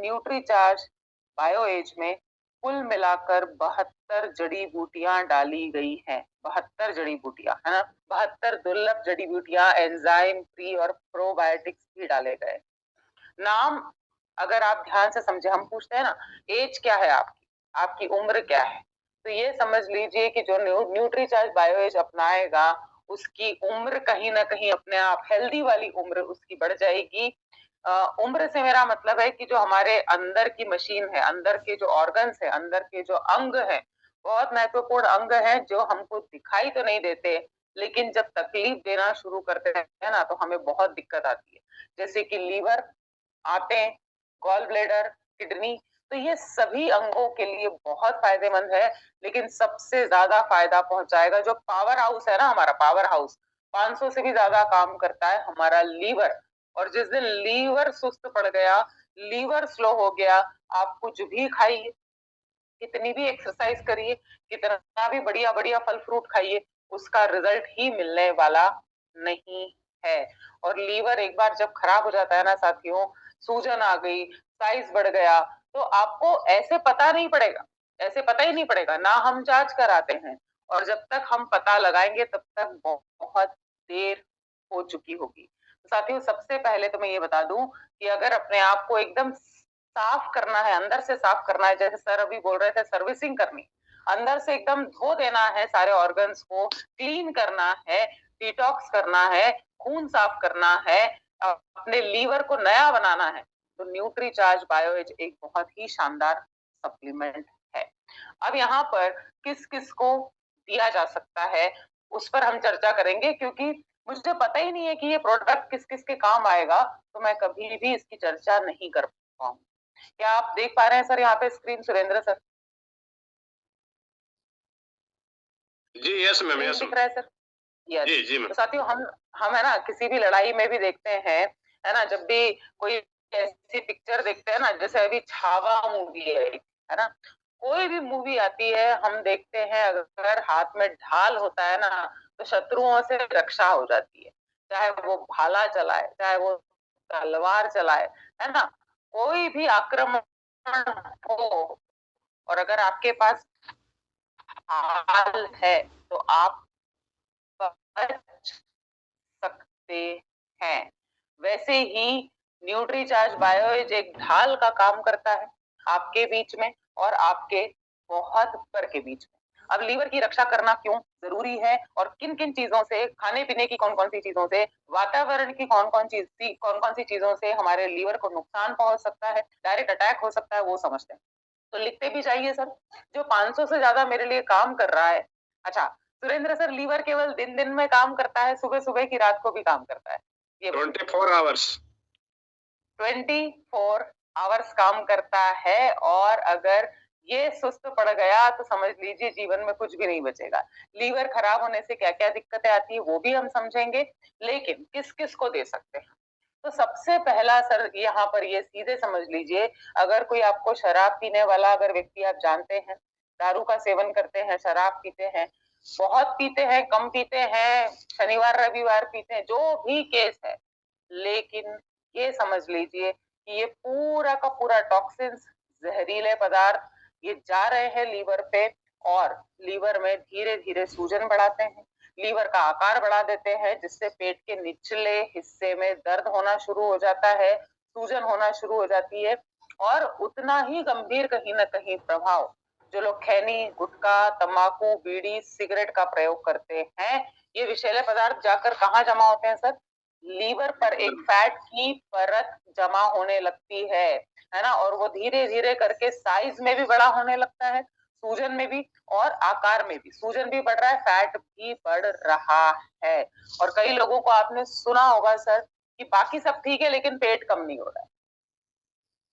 Nutricharge बायोएज में कुल मिलाकर 72 जड़ी बूटियां डाली गई हैं। 72 जड़ी बूटियां, है ना। 72 दुर्लभ जड़ी बूटियां, एंजाइम फ्री और प्रोबायोटिक्स भी डाले गए। नाम अगर आप ध्यान से समझे, हम पूछते हैं ना एज क्या है आपकी, आपकी उम्र क्या है, तो ये समझ लीजिए कि जो न्यूट्रीचार्ज बायोएज अपनाएगा उसकी उम्र कहीं ना कहीं अपने आप हेल्दी वाली उम्र उसकी बढ़ जाएगी। उम्र से मेरा मतलब है कि जो हमारे अंदर की मशीन है, अंदर के जो ऑर्गन्स है, अंदर के जो अंग है, बहुत महत्वपूर्ण अंग है जो हमको दिखाई तो नहीं देते, लेकिन जब तकलीफ देना शुरू करते हैं ना तो हमें बहुत दिक्कत आती है। जैसे कि लीवर, आंतें, गॉल ब्लेडर, किडनी, तो ये सभी अंगों के लिए बहुत फायदेमंद है। लेकिन सबसे ज्यादा फायदा पहुंचाएगा जो पावर हाउस है ना, हमारा पावर हाउस 500 से भी ज्यादा काम करता है, हमारा लीवर। और जिस दिन लीवर सुस्त पड़ गया, लीवर स्लो हो गया, आप कुछ भी खाइए, कितनी भी एक्सरसाइज करिए, कितना भी बढ़िया बढ़िया फल फ्रूट खाइए, उसका रिजल्ट ही मिलने वाला नहीं है। और लीवर एक बार जब खराब हो जाता है ना साथियों, सूजन आ गई, साइज बढ़ गया, तो आपको ऐसे पता नहीं पड़ेगा, ऐसे पता ही नहीं पड़ेगा ना, हम जांच कराते हैं। और जब तक हम पता लगाएंगे तब तक बहुत देर हो चुकी होगी। साथियों, सबसे पहले तो मैं ये बता दूं कि अगर अपने आप को एकदम साफ करना है, अंदर से साफ करना है, जैसे सर अभी बोल रहे थे सर्विसिंग करनी, अंदर से एकदम धो देना है, सारे ऑर्गन्स को क्लीन करना है, डिटॉक्स करना है, खून साफ करना है, अपने लीवर को नया बनाना है, तो न्यूट्रीचार्ज बायोएज एक बहुत ही शानदार सप्लीमेंट है। अब यहाँ पर किस किस को दिया जा सकता है उस पर हम चर्चा करेंगे, क्योंकि मुझे पता ही नहीं है कि ये प्रोडक्ट किस किस के काम आएगा, तो मैं कभी भी इसकी चर्चा नहीं कर पाऊंगी। क्या आप देख पा रहे हैं सर यहाँ पे स्क्रीन, सुरेंद्र सर? जी यस मैम, यस दिख रहा है सर? यस। जी जी मैम। तो साथियों, हम है ना किसी भी लड़ाई में भी देखते हैं, है ना, जब भी कोई ऐसी पिक्चर देखते हैं ना, जैसे अभी छावा मूवी है ना, कोई भी मूवी आती है, हम देखते हैं अगर हाथ में ढाल होता है ना तो शत्रुओं से रक्षा हो जाती है, चाहे वो भाला चलाए, चाहे वो तलवार चलाए, है ना, कोई भी आक्रमण हो, और अगर आपके पास ढाल है तो आप बच सकते हैं। वैसे ही न्यूट्रीचार्ज बायोएज एक ढाल का काम करता है आपके बीच में और आपके बहुत ऊपर के बीच में। अब लीवर की रक्षा करना क्यों जरूरी है, और किन किन चीजों से, खाने पीने की कौन कौन सी चीजों से, वातावरण की कौन कौन सी चीजों से हमारे लीवर को नुकसान पहुंच सकता है, डायरेक्ट अटैक हो सकता है, वो समझते हैं। तो लिखते भी चाहिए सर, जो 500 से ज्यादा मेरे लिए काम कर रहा है। अच्छा सुरेंद्र सर, लीवर केवल दिन दिन में काम करता है, सुबह सुबह की रात को भी काम करता है? ये 24 आवर्स 24 आवर्स काम करता है, और अगर ये सुस्त पड़ गया तो समझ लीजिए जीवन में कुछ भी नहीं बचेगा। लीवर खराब होने से क्या क्या दिक्कतें आती है वो भी हम समझेंगे, लेकिन किस किस को दे सकते हैं। तो सबसे पहला सर यहाँ पर ये सीधे समझ लीजिए, अगर कोई आपको शराब पीने वाला अगर व्यक्ति आप जानते हैं, दारू का सेवन करते हैं, शराब पीते हैं, बहुत पीते हैं, कम पीते हैं, शनिवार रविवार पीते हैं, जो भी केस है, लेकिन ये समझ लीजिए कि ये पूरा का पूरा टॉक्सिन्स, जहरीले पदार्थ, ये जा रहे हैं लीवर पे, और लीवर में धीरे धीरे सूजन बढ़ाते हैं, लीवर का आकार बढ़ा देते हैं, जिससे पेट के निचले हिस्से में दर्द होना शुरू हो जाता है, सूजन होना शुरू हो जाती है। और उतना ही गंभीर कहीं ना कहीं प्रभाव जो लोग खैनी, गुटखा, तंबाकू, बीड़ी, सिगरेट का प्रयोग करते हैं, ये विषैले पदार्थ जाकर कहाँ जमा होते हैं सर? लीवर पर एक फैट की परत जमा होने लगती है ना, और वो धीरे धीरे करके साइज में भी बड़ा होने लगता है, सूजन में भी और आकार में भी, सूजन भी बढ़ रहा है, फैट भी बढ़ रहा है। और कई लोगों को आपने सुना होगा सर कि बाकी सब ठीक है लेकिन पेट कम नहीं हो रहा है,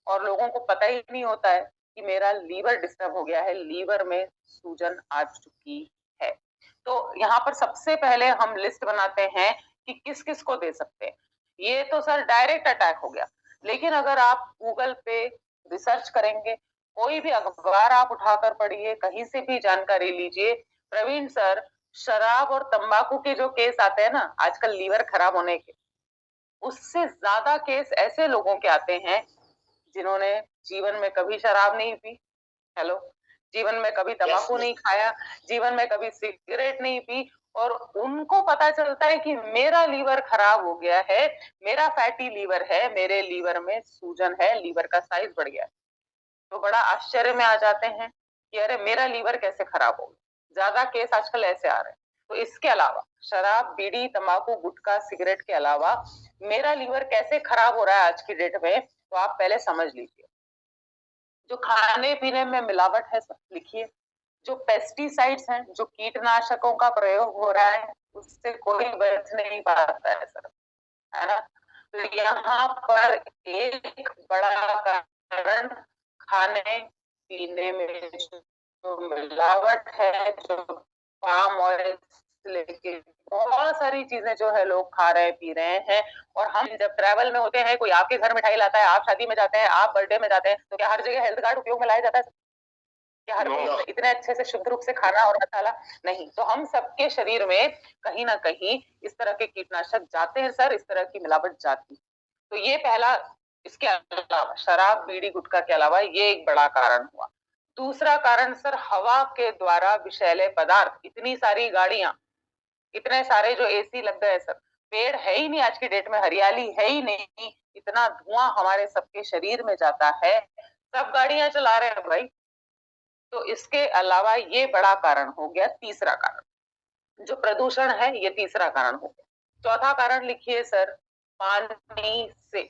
और लोगों को पता ही नहीं होता है कि मेरा लीवर डिस्टर्ब हो गया है, लीवर में सूजन आ चुकी है। तो यहाँ पर सबसे पहले हम लिस्ट बनाते हैं कि किस किस को दे सकते हैं। ये तो सर डायरेक्ट अटैक हो गया, लेकिन अगर आप गूगल पे रिसर्च करेंगे, कोई भी अखबार आप उठाकर पढ़िए, कहीं से भी जानकारी लीजिए, प्रवीण सर, शराब और तंबाकू के जो केस आते हैं ना आजकल लीवर खराब होने के, उससे ज्यादा केस ऐसे लोगों के आते हैं जिन्होंने जीवन में कभी शराब नहीं पी, हेलो, जीवन में कभी तंबाकू नहीं खाया, जीवन में कभी सिगरेट नहीं पी, और उनको पता चलता है कि मेरा लीवर खराब हो गया है, मेरा फैटी लीवर है, मेरे लीवर में सूजन है, लीवर का साइज बढ़ गया है, तो बड़ा आश्चर्य में आ जाते हैं कि अरे मेरा लीवर कैसे खराब हो गया। ज्यादा केस आजकल ऐसे आ रहे हैं। तो इसके अलावा शराब, बीड़ी, तंबाकू, गुटखा, सिगरेट के अलावा मेरा लीवर कैसे खराब हो रहा है आज की डेट में, तो आप पहले समझ लीजिए। जो खाने पीने में मिलावट है, सब लिखिए। जो पेस्टिसाइड्स हैं, जो कीटनाशकों का प्रयोग हो रहा है, उससे कोई बच नहीं पाता है सर, है ना। तो यहाँ पर एक बड़ा कारण खाने पीने में जो मिलावट है, जो पाम ऑयल लेके बहुत सारी चीजें जो है लोग खा रहे पी रहे हैं। और हम जब ट्रैवल में होते हैं, कोई आपके घर मिठाई लाता है, आप शादी में जाते हैं, आप बर्थडे में जाते हैं, तो क्या हर जगह हेल्थ कार्ड उपयोग में लाया जाता है? क्या हर कोई इतने अच्छे से शुद्ध रूप से खाना और मसाला नहीं। तो हम सबके शरीर में कहीं ना कहीं इस तरह के कीटनाशक जाते हैं सर, इस तरह की मिलावट जाती। तो ये पहला, इसके अलावा शराब, बीड़ी, गुटखा के अलावा ये एक बड़ा कारण हुआ। दूसरा कारण सर, हवा के द्वारा विषैले पदार्थ, इतनी सारी गाड़ियां, इतने सारे जो एसी लग गए सर, पेड़ है ही नहीं आज की डेट में, हरियाली है ही नहीं, इतना धुआं हमारे सबके शरीर में जाता है, सब गाड़ियां चला रहे हैं भाई। तो इसके अलावा ये बड़ा कारण हो गया, तीसरा कारण जो प्रदूषण है, ये तीसरा कारण हो गया। चौथा कारण लिखिए सर, पानी से,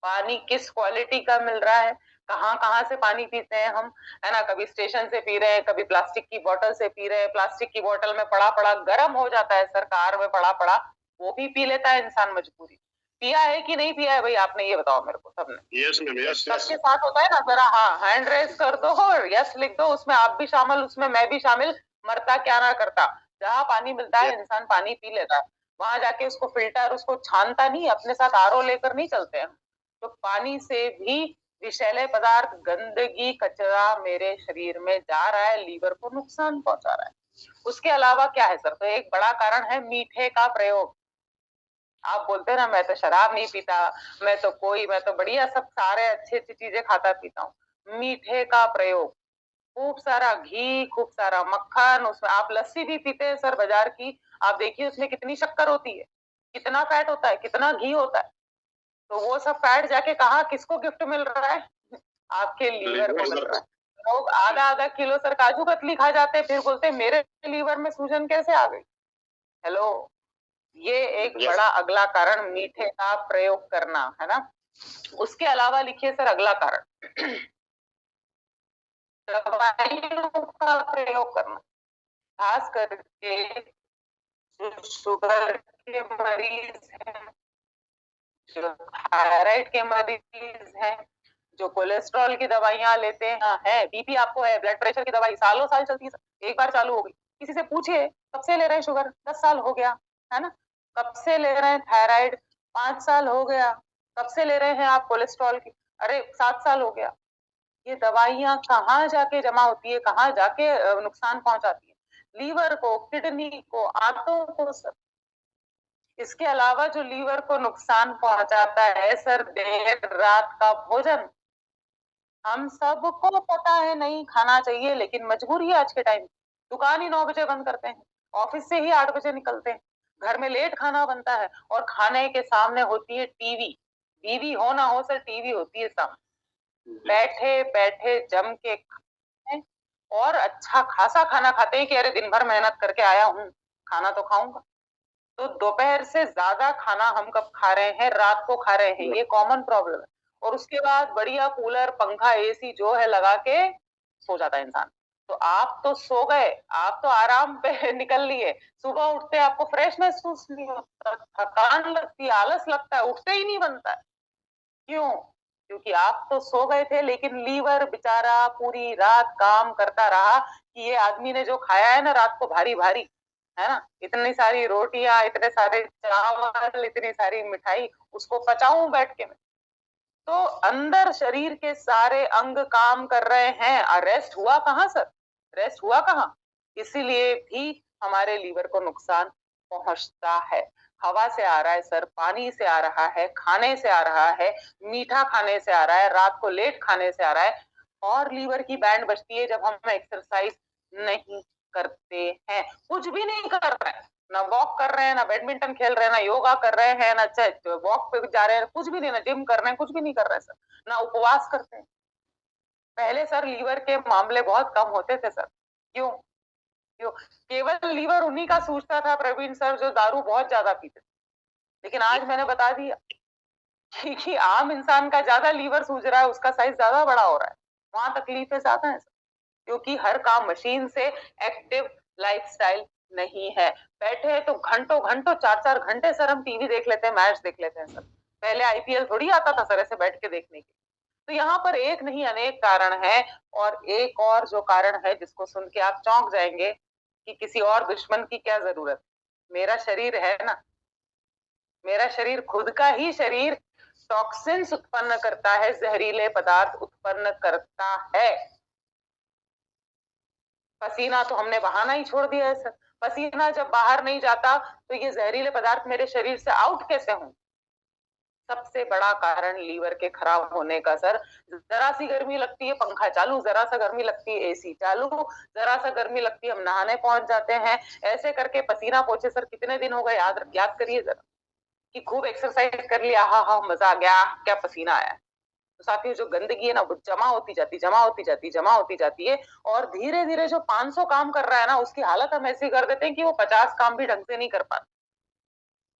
पानी किस क्वालिटी का मिल रहा है, कहाँ कहाँ से पानी पीते हैं हम, है ना। कभी स्टेशन से पी रहे हैं, कभी प्लास्टिक की बोतल से पी रहे हैं, प्लास्टिक की बोतल में पड़ा पड़ा गर्म हो जाता है सर, कार में पड़ा पड़ा वो भी पी लेता है इंसान मजबूरी। पिया है कि नहीं पिया है भाई, आपने ये बताओ मेरे को, सबने। यस मैम, यस सबके साथ होता है ना, जरा हाँ हैंड रेस कर दो और यस लिख दो, उसमें आप भी शामिल, उसमें मैं भी शामिल, मरता क्या ना करता। जहाँ पानी मिलता है इंसान पानी पी लेता है, वहां जाके उसको फिल्टर, उसको छानता नहीं, अपने साथ आरओ लेकर नहीं चलते हैं। तो पानी से भी विषैले पदार्थ, गंदगी, कचरा मेरे शरीर में जा रहा है, लीवर को नुकसान पहुंचा रहा है। उसके अलावा क्या है सर, तो एक बड़ा कारण है मीठे का प्रयोग। आप बोलते ना मैं तो शराब नहीं पीता, मैं तो बढ़िया सब सारे अच्छी अच्छी चीजें खाता पीता हूँ। मीठे का प्रयोग, खूब सारा घी, खूब सारा मक्खन, उसमें आप लस्सी भी पीते हैं सर बाजार की, आप देखिए उसमें कितनी शक्कर होती है, कितना फैट होता है, कितना घी होता है। तो वो सब फैट जाके कहाँ किसको गिफ्ट मिल रहा है? आपके लीवर को मिल रहा है। लोग आधा आधा किलो सर काजू कतली खा जाते हैं, फिर बोलते हैं मेरे लीवर में सूजन कैसे आ गई। हेलो, ये एक बड़ा अगला कारण मीठे का प्रयोग करना, है ना। उसके अलावा लिखिए सर अगला कारण दवाइयों का प्रयोग करना, खास करके जो शुगर के मरीज हैं, जो थायराइड के मरीज हैं, जो कोलेस्ट्रॉल की दवाइयां लेते हैं, है बीपी आपको है, ब्लड प्रेशर की दवाई सालों साल चलती है, एक बार चालू हो गई, किसी से पूछिए कब से ले रहे हैं शुगर, 10 साल हो गया, है ना। कब से ले रहे हैं थायराइड, 5 साल हो गया। कब से ले रहे हैं आप कोलेस्ट्रॉल की, अरे 7 साल हो गया। ये दवाइयां कहाँ जाके जमा होती है, कहाँ जाके नुकसान पहुंचाती है, लीवर को, किडनी को, आंतों को सर। इसके अलावा जो लीवर को नुकसान पहुंचाता है सर, देर रात का भोजन। हम सबको पता है नहीं खाना चाहिए, लेकिन मजबूरी है आज के टाइम। दुकान ही 9 बजे बंद करते हैं, ऑफिस से ही 8 बजे निकलते हैं, घर में लेट खाना बनता है, और खाने के सामने होती है टीवी। बीवी हो ना हो सर, टीवी होती है सामने, बैठे बैठे जम के खाते हैं, और अच्छा खासा खाना खाते हैं कि अरे दिन भर मेहनत करके आया हूँ, खाना तो खाऊंगा। तो दोपहर से ज्यादा खाना हम कब खा रहे हैं, रात को खा रहे हैं, ये कॉमन प्रॉब्लम है। और उसके बाद बढ़िया कूलर, पंखा, एसी जो है लगा के सो जाता है इंसान। तो आप तो सो गए, आप तो आराम पे निकल लिए, सुबह उठते आपको फ्रेश महसूस नहीं होता, थकान लगती, आलस लगता है, उठते ही नहीं बनता है। क्यों? क्योंकि आप तो सो गए थे, लेकिन लीवर बेचारा पूरी रात काम करता रहा कि ये आदमी ने जो खाया है ना रात को भारी भारी, है ना, इतनी सारी रोटियां, इतने सारे चावल, इतनी सारी मिठाई, उसको पचाऊं बैठ के मैं। तो अंदर शरीर के सारे अंग काम कर रहे हैं, रेस्ट हुआ कहाँ सर, रेस्ट हुआ कहाँ। इसीलिए भी हमारे लीवर को नुकसान पहुंचता है। हवा से आ रहा है सर, पानी से आ रहा है, खाने से आ रहा है, मीठा खाने से आ रहा है, रात को लेट खाने से आ रहा है। और लीवर की बैंड बजती है जब हम एक्सरसाइज नहीं करते हैं, कुछ भी नहीं कर रहे हैं, ना वॉक कर रहे हैं, ना बैडमिंटन खेल रहे हैं, ना योगा कर रहे हैं, ना वॉक पे जा रहे हैं, कुछ भी नहीं, ना जिम कर रहे हैं, कुछ भी नहीं कर रहे हैं सर, ना उपवास करते हैं। पहले सर लीवर के मामले बहुत कम होते थे सर। क्यों? क्यों? केवल लीवर उन्हीं का सूझता था प्रवीण सर जो दारू बहुत ज्यादा पीते थे। लेकिन आज मैंने बता दिया कि आम इंसान का ज्यादा लीवर सूझ रहा है, उसका साइज ज्यादा बड़ा हो रहा है, वहां तकलीफें ज्यादा है, क्योंकि हर काम मशीन से, एक्टिव लाइफस्टाइल नहीं है। बैठे तो घंटों घंटों 4-4 घंटे सर हम टीवी देख लेते हैं, मैच देख लेते हैं सर। पहले आईपीएल थोड़ी आता था सर ऐसे बैठ के देखने के। तो यहाँ पर एक नहीं अनेक कारण है। और एक और जो कारण है जिसको सुन के आप चौंक जाएंगे कि किसी और दुश्मन की क्या जरूरत, मेरा शरीर है ना, मेरा शरीर, खुद का ही शरीर टॉक्सिन्स उत्पन्न करता है, जहरीले पदार्थ उत्पन्न करता है। पसीना तो हमने बहाना ही छोड़ दिया है सर। पसीना जब बाहर नहीं जाता तो ये जहरीले पदार्थ मेरे शरीर से आउट कैसे हों? सबसे बड़ा कारण लीवर के खराब होने का सर, जरा सी गर्मी लगती है पंखा चालू, जरा सा गर्मी लगती है एसी चालू, जरा सा गर्मी लगती है हम नहाने पहुंच जाते हैं, ऐसे करके पसीना पोछे सर कितने दिन हो गए, याद करिए जरा कि खूब एक्सरसाइज कर लिया, हाँ हाँ मजा आ गया, क्या पसीना आया। तो साथियों जो गंदगी है ना वो जमा होती जाती, जमा होती जाती, जमा होती जाती है, और धीरे धीरे जो 500 काम कर रहा है ना उसकी हालत हम ऐसी कर देते हैं कि वो 50 काम भी ढंग से नहीं कर पाता।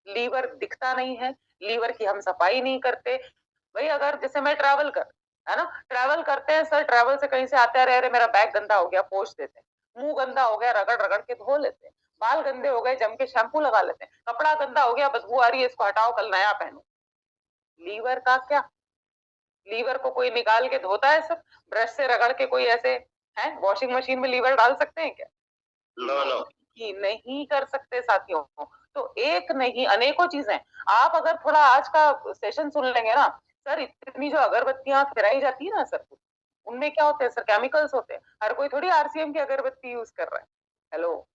लीवर दिखता नहीं है, लीवर की हम सफाई नहीं करते। भाई अगर जैसे मैं ट्रैवल कर, है ना, ट्रैवल करते हैं सर, ट्रैवल से कहीं से आते रहे, अरे मेरा बैग गंदा हो गया, पोंछ देते हैं, मुंह गंदा हो गया, रगड़ रगड़ के धो लेते हैं, बाल गंदे हो गए, जम के शैम्पू लगा लेते हैं, कपड़ा गंदा हो गया, बदबू आ रही है, इसको हटाओ, कल नया पहनो। लीवर का क्या? लीवर को कोई निकाल के धोता है सर? ब्रश से रगड़ के कोई ऐसे है वॉशिंग मशीन में लीवर डाल सकते हैं क्या? नो नो कि नहीं कर सकते साथियों। तो एक नहीं अनेकों चीजें, आप अगर थोड़ा आज का सेशन सुन लेंगे ना सर, इतनी जो अगरबत्तियां फिराई जाती है ना सर, उनमें क्या होते हैं सर? केमिकल्स होते हैं। हर कोई थोड़ी आरसीएम की अगरबत्ती यूज कर रहा है। हेलो,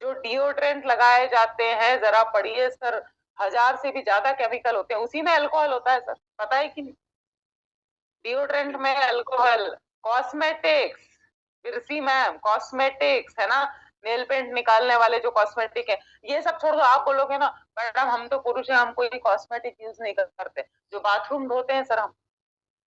जो डिओड्रेंट लगाए जाते हैं जरा पढ़िए सर, 1000 से भी ज्यादा केमिकल होते हैं, उसी में अल्कोहल होता है सर, पता है कि नहीं? डिओड्रेंट में alcohol, cosmetics, Birsi ma'am, cosmetics है ना, नेल पेंट निकालने वाले जो कॉस्मेटिक है, ये सब छोड़ दो। आप बोलोगे ना मैडम हम तो पुरुष हैं, हम कोई कॉस्मेटिक यूज नहीं करते, जो बाथरूम धोते हैं सर हम,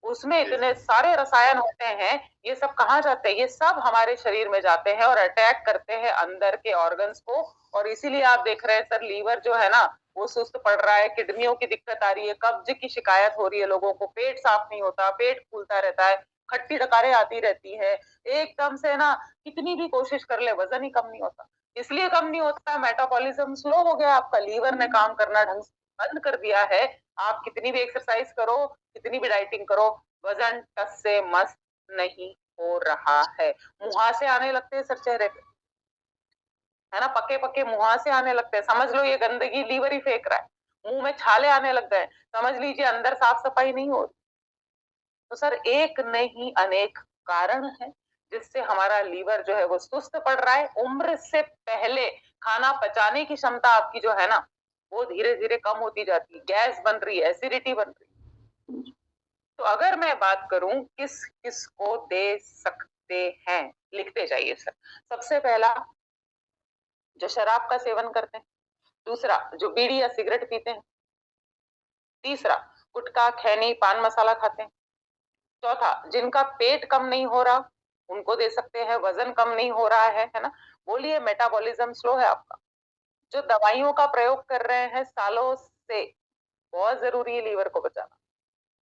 उसमें इतने सारे रसायन होते हैं, ये सब कहाँ जाते हैं? ये सब हमारे शरीर में जाते हैं और अटैक करते हैं अंदर के ऑर्गन्स को। और इसीलिए आप देख रहे हैं सर लीवर जो है ना वो सुस्त पड़ रहा है, किडनियों की दिक्कत आ रही है, कब्ज की शिकायत हो रही है लोगों को, पेट साफ नहीं होता, पेट फूलता रहता है, खट्टी डकारें आती रहती है, एकदम से ना कितनी भी कोशिश कर ले वजन ही कम नहीं होता। इसलिए कम नहीं होता, मेटाबॉलिज्म स्लो हो गया, आपका लीवर ने काम करना ढंग से बंद कर दिया है। आप कितनी भी एक्सरसाइज करो, कितनी भी डाइटिंग करो, वजन टस से मस नहीं हो रहा है। मुहासे आने लगते हैं सर चेहरे पे, है ना, पके पके मुहासे आने लगते हैं, समझ लो ये गंदगी लीवर ही फेंक रहा है। मुंह में छाले आने लग गए, समझ लीजिए अंदर साफ सफाई नहीं हो रही। तो सर एक नहीं अनेक कारण है जिससे हमारा लीवर जो है वो सुस्त पड़ रहा है। उम्र से पहले खाना पचाने की क्षमता आपकी जो है ना वो धीरे धीरे कम होती जाती है, गैस बन रही है, एसिडिटी बन रही है। तो अगर मैं बात करूं किस किस को दे सकते हैं, लिखते जाइए सर। सबसे पहला जो शराब का सेवन करते हैं, दूसरा जो बीड़ी या सिगरेट पीते हैं, तीसरा गुटखा खैनी पान मसाला खाते हैं, चौथा जिनका पेट कम नहीं हो रहा उनको दे सकते हैं, वजन कम नहीं हो रहा है ना, बोलिए मेटाबॉलिज्म स्लो है आपका, जो दवाइयों का प्रयोग कर रहे हैं सालों से, बहुत जरूरी है लीवर को बचाना।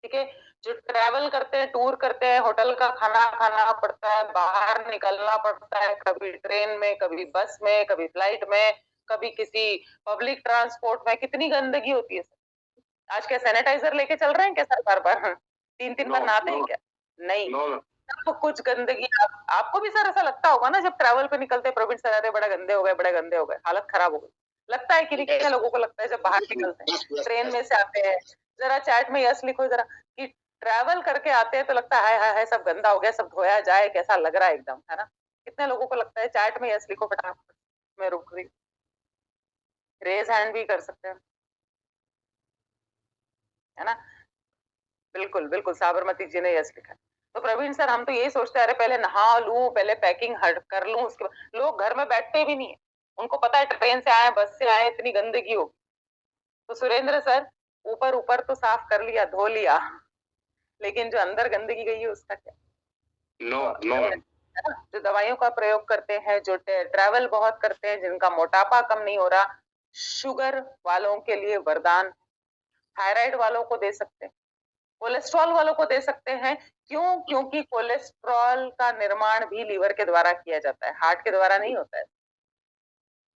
ठीक है, जो ट्रैवल करते हैं, टूर करते हैं, होटल का खाना खाना पड़ता है, बाहर निकलना पड़ता है, कभी ट्रेन में, कभी बस में, कभी फ्लाइट में, कभी किसी पब्लिक ट्रांसपोर्ट में, कितनी गंदगी होती है। आज क्या सैनिटाइजर लेके चल रहे हैं क्या सर बार बार? 3-3 बार नहाते हैं क्या? नहीं। सब कुछ गंदगी आपको भी सर ऐसा लगता होगा ना जब ट्रैवल पे निकलते हैं, प्रवीण सर अरे बड़े गंदे हो गए, बड़े गंदे हो गए, हालत खराब हो गई, लगता है कि नहीं? कितने लोगों को लगता है जब बाहर निकलते हैं, ट्रेन में से आते हैं, जरा चैट में यस लिखो जरा कि ट्रैवल करके आते हैं तो लगता है हाय हाय सब गंदा हो गया, सब धोया जाए, कैसा लग रहा है एकदम, है ना? कितने लोगों को लगता है? चैट में यस लिखो फटाफट, मैं रुक रही, रेज हैंड भी कर सकते हैं। है ना? बिल्कुल, बिल्कुल, साबरमती जी ने यस लिखा है। तो प्रवीण सर, हम तो यही सोचते हैं, अरे पहले नहा लूं, पहले पैकिंग कर लूं, उसके बाद लोग घर में बैठते भी नहीं है। उनको पता है ट्रेन से आए, बस से आए, इतनी गंदगी होगी। तो सुरेंद्र सर, ऊपर ऊपर तो साफ कर लिया, धो लिया, लेकिन जो अंदर गंदगी गई है उसका क्या? नो तो नो। जो दवाइयों का प्रयोग करते हैं, जो ट्रैवल बहुत करते हैं, जिनका मोटापा कम नहीं हो रहा, शुगर वालों के लिए वरदान, थायराइड वालों को दे सकते हैं, कोलेस्ट्रॉल वालों को दे सकते हैं। क्यों? क्योंकि कोलेस्ट्रॉल का निर्माण भी लीवर के द्वारा किया जाता है, हार्ट के द्वारा नहीं होता है।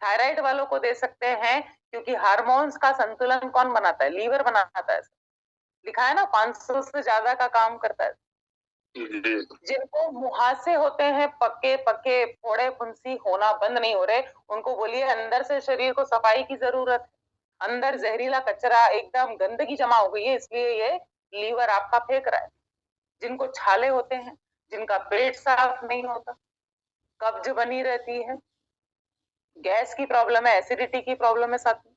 थायराइड वालों को दे सकते हैं, क्योंकि हार्मोन्स का संतुलन कौन बनाता है? लीवर बनाता है। लिखा है ना, 500 से ज्यादा का काम करता है। जिनको मुहासे होते हैं, पके पके फोड़े फुंसी होना बंद नहीं हो रहे, उनको बोलिए अंदर से शरीर को सफाई की जरूरत है। अंदर जहरीला कचरा, एकदम गंदगी जमा हो गई है, इसलिए ये लीवर आपका फेंक रहा है। जिनको छाले होते हैं, जिनका पेट साफ नहीं होता, कब्ज बनी रहती है, गैस की प्रॉब्लम है, एसिडिटी की प्रॉब्लम है साथ में,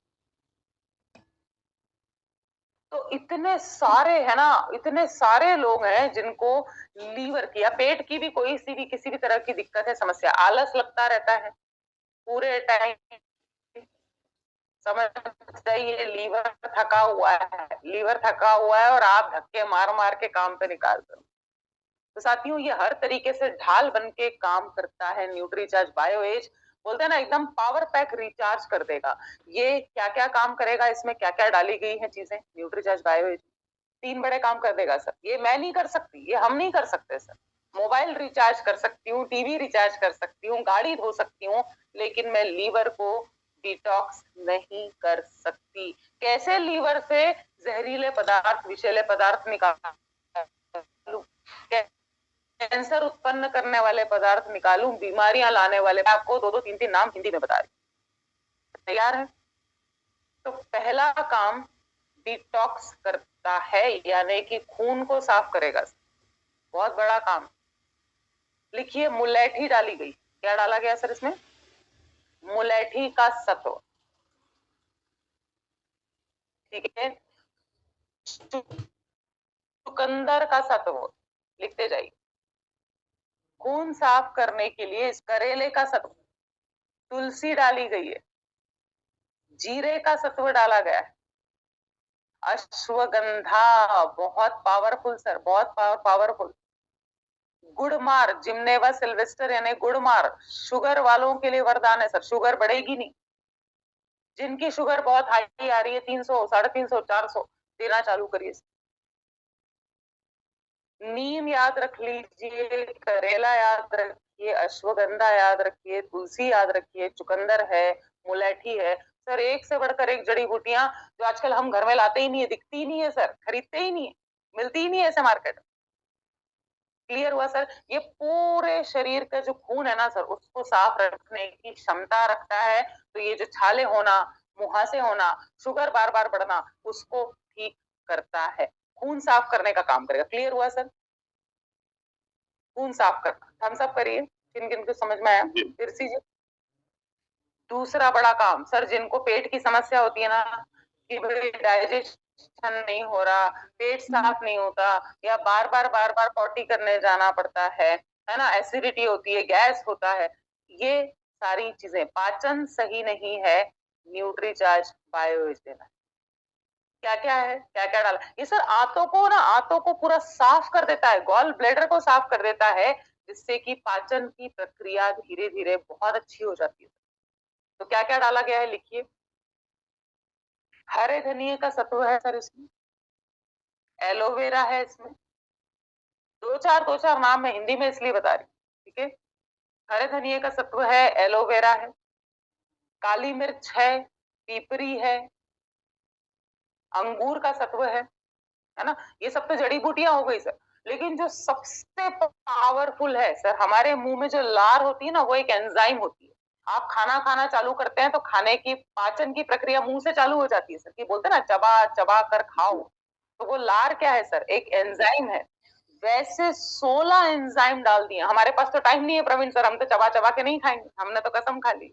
तो इतने सारे है ना, इतने सारे लोग हैं जिनको लीवर की या पेट की भी कोई सी भी किसी भी तरह की दिक्कत है, समस्या, आलस लगता रहता है पूरे टाइम, समझ जाइए लीवर थका हुआ है, लीवर थका हुआ है और आप धक्के मार मार के काम पे निकाल रहे हो। तो साथियों, ये हर तरीके से ढाल बन के काम करता है न्यूट्रीचार्ज बायो एज। बोलते हैं ना, एकदम पावर पैक रिचार्ज कर देगा। ये क्या क्या काम करेगा, इसमें क्या क्या डाली गई है चीजें न्यूट्रीचार्ज बायो एज, 3 बड़े काम कर देगा सर। ये मैं नहीं कर सकती, ये हम नहीं कर सकते सर। मोबाइल रिचार्ज कर सकती हूँ, टीवी रिचार्ज कर सकती हूँ, गाड़ी धो सकती हूँ, लेकिन मैं लीवर को डिटॉक्स नहीं कर सकती। कैसे लीवर से जहरीले पदार्थ, विषैले पदार्थ निकालूं, कैंसर उत्पन्न करने वाले पदार्थ निकालूं, बीमारियां लाने वाले, मैं आपको 2-2 3-3 नाम हिंदी में बता रही हूँ। तैयार है? तो पहला काम डिटॉक्स करता है, यानी कि खून को साफ करेगा। बहुत बड़ा काम। लिखिए, मुलैठी डाली गई। क्या डाला गया सर इसमें? मुलैठी का सत्व, ठीक है। चुकंदर का सत्व, लिखते जाइए। खून साफ करने के लिए इस करेले का सत्व, तुलसी डाली गई है, जीरे का सत्व डाला गया है, अश्वगंधा बहुत पावरफुल सर, बहुत पावरफुल। गुड़मार, जिम्नेवा सिल्वेस्टर यानी गुड़मार, शुगर वालों के लिए वरदान है सर, शुगर बढ़ेगी नहीं। जिनकी शुगर बहुत हाई आ रही है, 300, 350, 400, देना चालू करिए। नीम याद रख लीजिए, करेला याद रखिए, अश्वगंधा याद रखिए, तुलसी याद रखिए, चुकंदर है, मुलैठी है। सर, एक से बढ़कर एक जड़ी बूटियां जो आजकल हम घर में लाते ही नहीं है, दिखती ही नहीं है सर, खरीदते ही नहीं है, मिलती ही नहीं है ऐसे मार्केट में। क्लियर हुआ सर? ये पूरे शरीर का जो खून है ना सर, उसको साफ रखने की क्षमता रखता है। तो ये जो छाले होना, मुहासे होना, शुगर बार बार बढ़ना, उसको ठीक करता है, खून साफ करने का काम करेगा। क्लियर हुआ सर? खून साफ करना, हम सब करिए, किन किन को समझ में आया फिर से। दूसरा बड़ा काम सर, जिनको पेट की समस्या होती है ना, कि भाई डाइजेशन नहीं हो रहा, पेट साफ नहीं होता, या बार बार पॉटी करने जाना पड़ता है ना, एसिडिटी होती है, गैस होता है, ये सारी चीजें, पाचन सही नहीं है, न्यूट्रीचार्ज बायो देना। क्या क्या है, क्या क्या डाला ये सर? आंतों को ना, आंतों को पूरा साफ कर देता है, गॉल ब्लैडर को साफ कर देता है, जिससे कि पाचन की प्रक्रिया धीरे धीरे बहुत अच्छी हो जाती है। तो क्या क्या डाला गया है, लिखिए। हरे धनिए का सत्व है सर इसमें, एलोवेरा है इसमें, दो चार नाम मैं हिंदी में इसलिए बता रही हूँ, ठीक है। हरे धनिए का सत्व है, एलोवेरा है, काली मिर्च है, पीपरी है, अंगूर का सत्व है ना। ये सब तो जड़ी बूटियां हो गई सर, लेकिन जो सबसे पावरफुल है सर, हमारे मुंह में जो लार होती है ना, वो एक एंजाइम होती है। आप खाना खाना चालू करते हैं तो खाने की पाचन की प्रक्रिया मुंह से चालू हो जाती है सर, कि बोलते हैं ना, चबा चबा कर खाओ। तो वो लार क्या है सर? एक एंजाइम है। वैसे 16 एंजाइम डाल दिए। हमारे पास तो टाइम नहीं है प्रवीण सर, हम तो चबा चबा के नहीं खाएंगे, हमने तो कसम खा ली,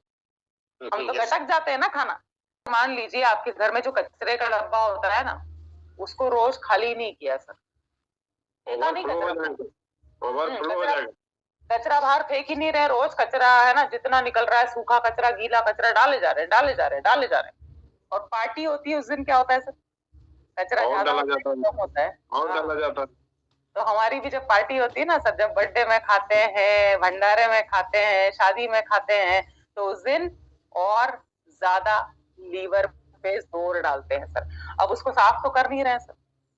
हम तो गटक जाते हैं ना खाना। मान लीजिए आपके घर में जो कचरे का डब्बा होता है ना, उसको रोज खाली नहीं किया सर, फेंका नहीं ओवरफ्लो हो कचरा, जाएगा, ओवरफ्लो हो जाएगा। कचरा बाहर फेंक ही नहीं रहे, रोज कचरा है ना, जितना निकल रहा है सूखा कचरा गीला कचरा डाले जा रहे हैं, डाले जा रहे हैं, डाले जा रहे हैं। और पार्टी होती है उस दिन क्या होता है सर, कचरा और ज्यादा डाला होता है जाता कि है, कम होता है? और हाँ। डाला जाता है। तो हमारी भी जब पार्टी होती है ना सर, जब बर्थडे में खाते हैं, भंडारे में खाते हैं, शादी में खाते हैं, तो उस दिन और ज्यादा लीवर पे जोर डालते हैं सर। अब उसको साफ तो कर नहीं रहे सर,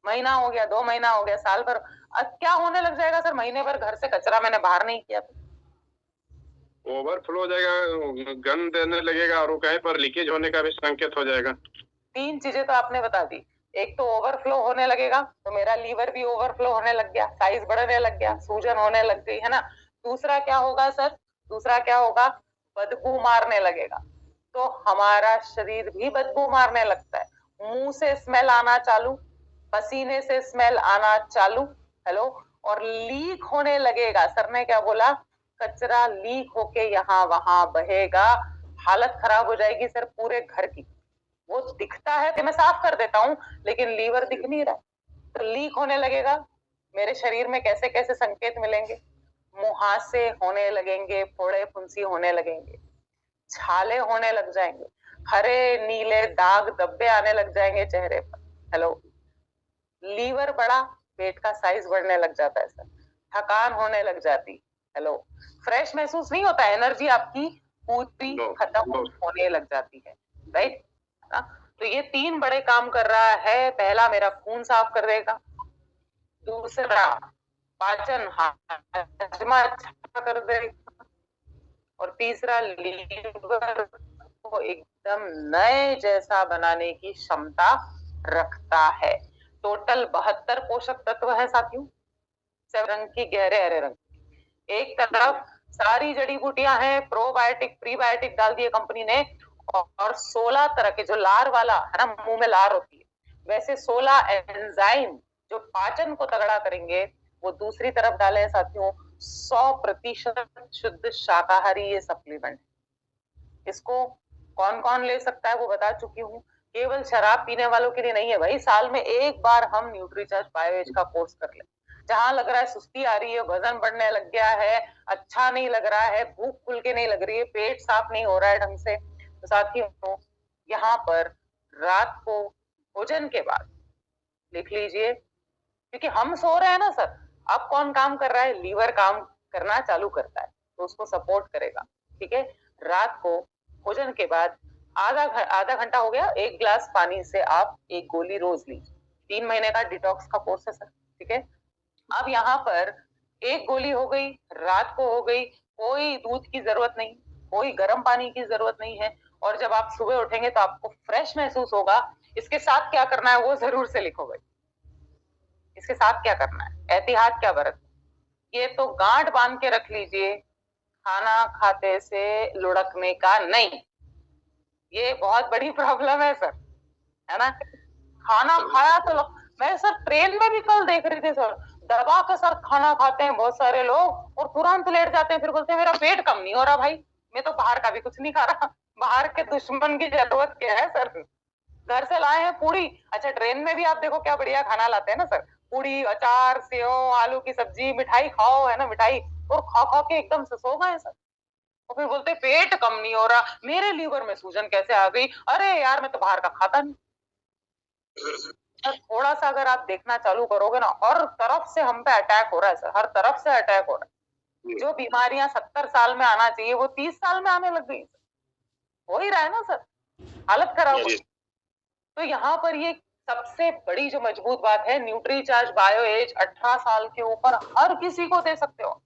महीना हो गया, 2 महीना हो गया, साल भर, अब क्या होने लग जाएगा सर, महीने भर घर से कचरा मैंने बाहर नहीं किया तो ओवरफ्लो हो जाएगा, गंद देने लगेगा और वो कहीं पर लीकेज होने का भी संकेत हो जाएगा। 3 चीजें तो आपने बता दी। एक तो ओवरफ्लो होने लगेगा, तो मेरा लीवर भी ओवरफ्लो होने लग गया, साइज बढ़ने लग गया, सूजन होने लग गई, है ना। दूसरा क्या होगा सर, दूसरा क्या होगा, बदबू मारने लगेगा, तो हमारा शरीर भी बदबू मारने लगता है, मुंह से स्मेल आना चालू, पसीने से स्मेल आना चालू, हेलो, और लीक होने लगेगा। सर ने क्या बोला, कचरा लीक होके यहाँ वहां बहेगा, हालत खराब हो जाएगी सर पूरे घर की। वो दिखता है कि मैं साफ कर देता हूँ, लेकिन लीवर दिख नहीं रहा, तो लीक होने लगेगा। मेरे शरीर में कैसे कैसे संकेत मिलेंगे, मुहासे होने लगेंगे, फोड़े फुंसी होने लगेंगे, छाले होने लग जाएंगे, हरे नीले दाग धब्बे आने लग जाएंगे चेहरे पर, हेलो, लीवर बड़ा, पेट का साइज बढ़ने लग जाता है सर, थकान होने लग जाती, हेलो, फ्रेश महसूस नहीं होता, एनर्जी आपकी पूरी खत्म होने लग जाती है, राइट। तो ये 3 बड़े काम कर रहा है। पहला मेरा खून साफ कर देगा, दूसरा पाचन हाजमा अच्छा कर देगा, और तीसरा लीवर को एकदम नए जैसा बनाने की क्षमता रखता है। टोटल 72 पोषक तत्व है साथियों, 7 रंग की, गहरे हरे रंग। एक तरफ सारी जड़ी बूटियां हैं, प्रोबायोटिक प्रीबायोटिक डाल दिए कंपनी ने, और 16 तरह के, जो लार वाला है ना, मुंह में लार होती है, वैसे 16 एंजाइम जो पाचन को तगड़ा करेंगे, वो दूसरी तरफ डाले हैं साथियों। 100% शुद्ध शाकाहारी ये सप्लीमेंट। इसको कौन कौन ले सकता है वो बता चुकी हूँ, केवल शराब पीने वालों के लिए नहीं है भाई। साल में एक बार हम न्यूट्रीचार्ज बायोएज का कोर्स कर ले, जहां लग रहा है सुस्ती आ रही है, वजन बढ़ने लग गया है, अच्छा नहीं लग रहा है, भूख खुल के नहीं लग रही है, पेट साफ नहीं हो रहा है ढंग से, तो साथियों यहाँ पर रात को भोजन के बाद लिख लीजिए, क्योंकि हम सो रहे हैं ना सर, अब कौन काम कर रहा है, लीवर काम करना चालू करता है, तो उसको सपोर्ट करेगा, ठीक है। रात को भोजन के बाद आधा घंटा हो गया, 1 गिलास पानी से आप 1 गोली रोज लीजिए। 3 महीने का डिटॉक्स का कोर्स है सर, ठीक है। अब यहाँ पर 1 गोली हो गई, रात को हो गई, कोई दूध की जरूरत नहीं, कोई गर्म पानी की जरूरत नहीं है, और जब आप सुबह उठेंगे तो आपको फ्रेश महसूस होगा। इसके साथ क्या करना है वो जरूर से लिखो भाई, इसके साथ क्या करना है, एहतियात क्या बरत, ये तो गांठ बांध के रख लीजिए, खाना खाते से लुढ़कने का नहीं, ये बहुत बड़ी प्रॉब्लम है सर, है ना। खाना खाया तो मैं सर ट्रेन में भी कल देख रही थी सर, दबा के सर खाना खाते हैं बहुत सारे लोग, और तुरंत लेट जाते हैं, फिर बोलते हैं मेरा पेट कम नहीं हो रहा भाई, मैं तो बाहर का भी कुछ नहीं खा रहा, बाहर के दुश्मन की जरूरत क्या है सर, घर से लाए हैं पूड़ी। अच्छा ट्रेन में भी आप देखो क्या बढ़िया खाना लाते हैं ना सर, पूड़ी, अचार, सेव, आलू की सब्जी, मिठाई खाओ, है ना, मिठाई, और खा खा के एकदम से सो गए सर, और फिर बोलते पेट कम नहीं हो रहा, मेरे लीवर में सूजन कैसे आ गई, अरे यार मैं तो बाहर का खाता नहीं। थोड़ा सा अगर आप देखना चालू करोगे ना, हर तरफ से हम पे अटैक हो रहा है सर, हर तरफ से अटैक हो रहा है। जो बीमारियां 70 साल में आना चाहिए वो 30 साल में आने लग गई, हो ही रहा है ना सर, हालत खराब हो। तो यहाँ पर ये सबसे बड़ी जो मजबूत बात है, न्यूट्रीचार्ज बायो एज 18 साल के ऊपर हर किसी को दे सकते हो,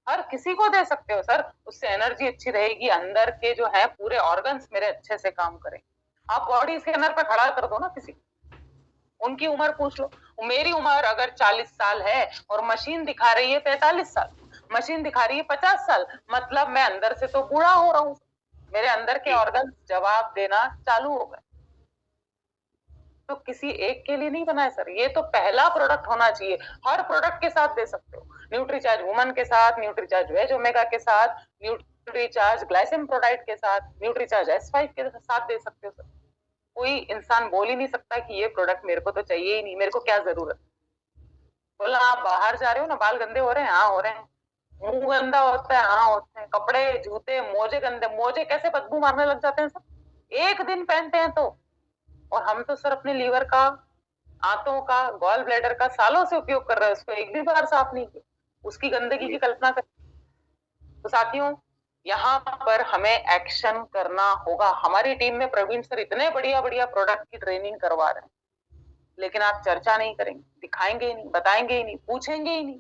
हर किसी को दे सकते हो सर, उससे एनर्जी अच्छी रहेगी, अंदर के जो है पूरे ऑर्गन्स मेरे अच्छे से काम करें। आप बॉडी स्कैनर पे खड़ा कर दो ना किसी, उनकी उम्र पूछ लो, मेरी उम्र अगर 40 साल है और मशीन दिखा रही है 45 साल, मशीन दिखा रही है 50 साल, मतलब मैं अंदर से तो बूढ़ा हो रहा हूँ, मेरे अंदर के ऑर्गन जवाब देना चालू हो गए। तो किसी एक के लिए नहीं बनाए सर, ये तो पहला प्रोडक्ट होना चाहिए, हर प्रोडक्ट के साथ दे सकते हो, न्यूट्रीचार्ज वुमन के साथ, न्यूट्रीचार्ज वेज ओमेगा के साथ, न्यूट्रीचार्ज ग्लाइसिम प्रोडाइट के साथ, न्यूट्रीचार्ज S5 के साथ दे सकते हो सर, कोई इंसान बोल ही नहीं सकता कि ये प्रोडक्ट मेरे को तो चाहिए ही नहीं, मेरे को क्या जरूरत। बोला आप बाहर जा रहे हो ना, बाल गंदे हो रहे हैं, हाँ हो रहे हैं। मुंह गंदा होता है, हाँ होते हैं। कपड़े जूते मोजे गंदे, मोजे कैसे बदबू मारने लग जाते हैं सर, एक दिन पहनते हैं तो। और हम तो सर अपने लीवर का, आंतों का, गॉल ब्लैडर का सालों से उपयोग कर रहे हैं, उसको एक भी बार साफ नहीं किया, उसकी गंदगी की कल्पना कर। तो साथियों, यहाँ पर हमें एक्शन करना होगा। हमारी टीम में प्रवीण सर इतने बढ़िया बढ़िया प्रोडक्ट की ट्रेनिंग करवा रहे हैं, लेकिन आप चर्चा नहीं करेंगे, दिखाएंगे ही नहीं, बताएंगे ही नहीं, पूछेंगे ही नहीं,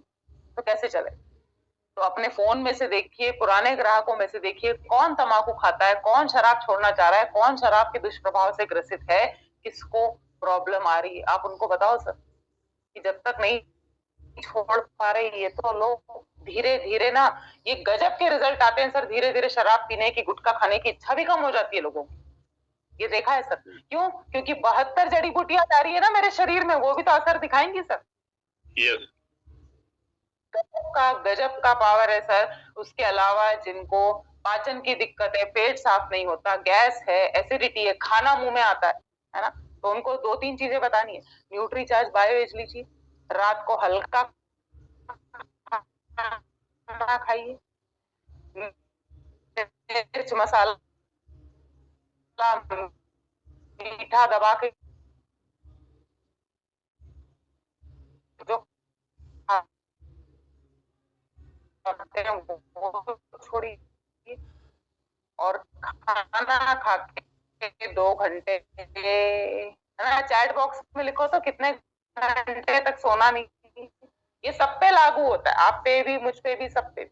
तो कैसे चले। तो अपने फोन में से देखिए, पुराने ग्राहकों में से देखिए, कौन तंबाकू खाता है, कौन शराब छोड़ना चाह रहा है, कौन शराब के दुष्प्रभाव से ग्रसित है, किसको प्रॉब्लम आ रही है, आप उनको बताओ सर। कि जब तक नहीं छोड़ पा रहे ये तो लोग धीरे धीरे ना, ये गजब के रिजल्ट आते हैं सर। धीरे धीरे शराब पीने की, गुटखा खाने की इच्छा भी कम हो जाती है लोगों की, ये देखा है सर। क्यों? क्योंकि 72 जड़ी बूटियां जा रही है ना मेरे शरीर में, वो भी तो असर दिखाएंगी सर। यस। गजब का पावर है सर। उसके अलावा जिनको पाचन की दिक्कत है, पेट साफ नहीं होता, गैस है, एसिडिटी है, खाना मुंह में आता है ना, तो उनको 2-3 चीजें बतानी है। न्यूट्री चार्ज बायो एज लीजिए, रात को हल्का खाना खाइए, मिर्च मसाला मीठा दबा के जो खाते हैं वो छोड़िए। और खाना खा के 2 घंटे, है ना, चैट बॉक्स में लिखो तो कितने घंटे तक सोना नहीं। ये सब पे लागू होता है, आप पे भी, मुझ पे भी, सब पे भी।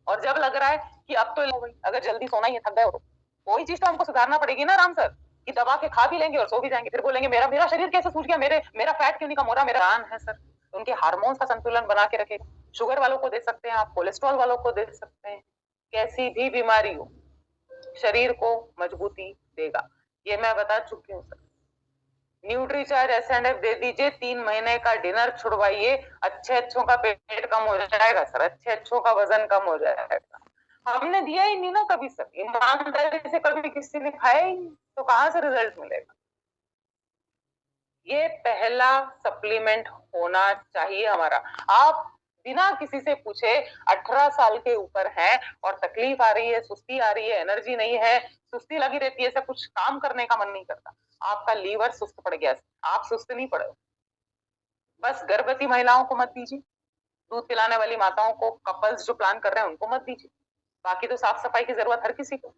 और जब लग रहा है कि अब तो अगर जल्दी सोना ही है, थक गए हो, तो कोई चीज तो हमको सुधारना पड़ेगी ना राम सर। कि दबा के खा भी लेंगे और सो भी जाएंगे, फिर बोलेंगे मेरा मेरा शरीर कैसे सूझ गया, मेरा फैट क्यों नहीं कम हो रहा। मेरा जान है सर, उनके हार्मोन्स का संतुलन बना के रखेगा। शुगर वालों को दे सकते हैं आप, कोलेस्ट्रॉल वालों को दे सकते हैं, कैसी भी बीमारी हो शरीर को मजबूती देगा। ये मैं बता चुकी हूँ सर। न्यूट्रीचार्ज एस&एफ दे दीजिए, 3 महीने का डिनर छुड़वाइए, अच्छे अच्छों का पेट कम हो जाएगा सर, अच्छे अच्छों का वजन कम हो जाएगा। हमने दिया ही नहीं ना कभी सर, ईमानदारी से कभी किसी ने खाया ही नहीं, तो कहाँ से रिजल्ट मिलेगा। ये पहला सप्लीमेंट होना चाहिए हमारा। आप बिना किसी से पूछे 18 साल के ऊपर हैं और तकलीफ आ रही है, सुस्ती आ रही है, एनर्जी नहीं है, सुस्ती लगी रहती है, ऐसा कुछ काम करने का मन नहीं करता, आपका लीवर सुस्त पड़ गया, आप सुस्त नहीं पड़े। बस गर्भवती महिलाओं को मत दीजिए, दूध पिलाने वाली माताओं को, कपल्स जो प्लान कर रहे हैं उनको मत दीजिए। बाकी तो साफ सफाई की जरूरत हर किसी को।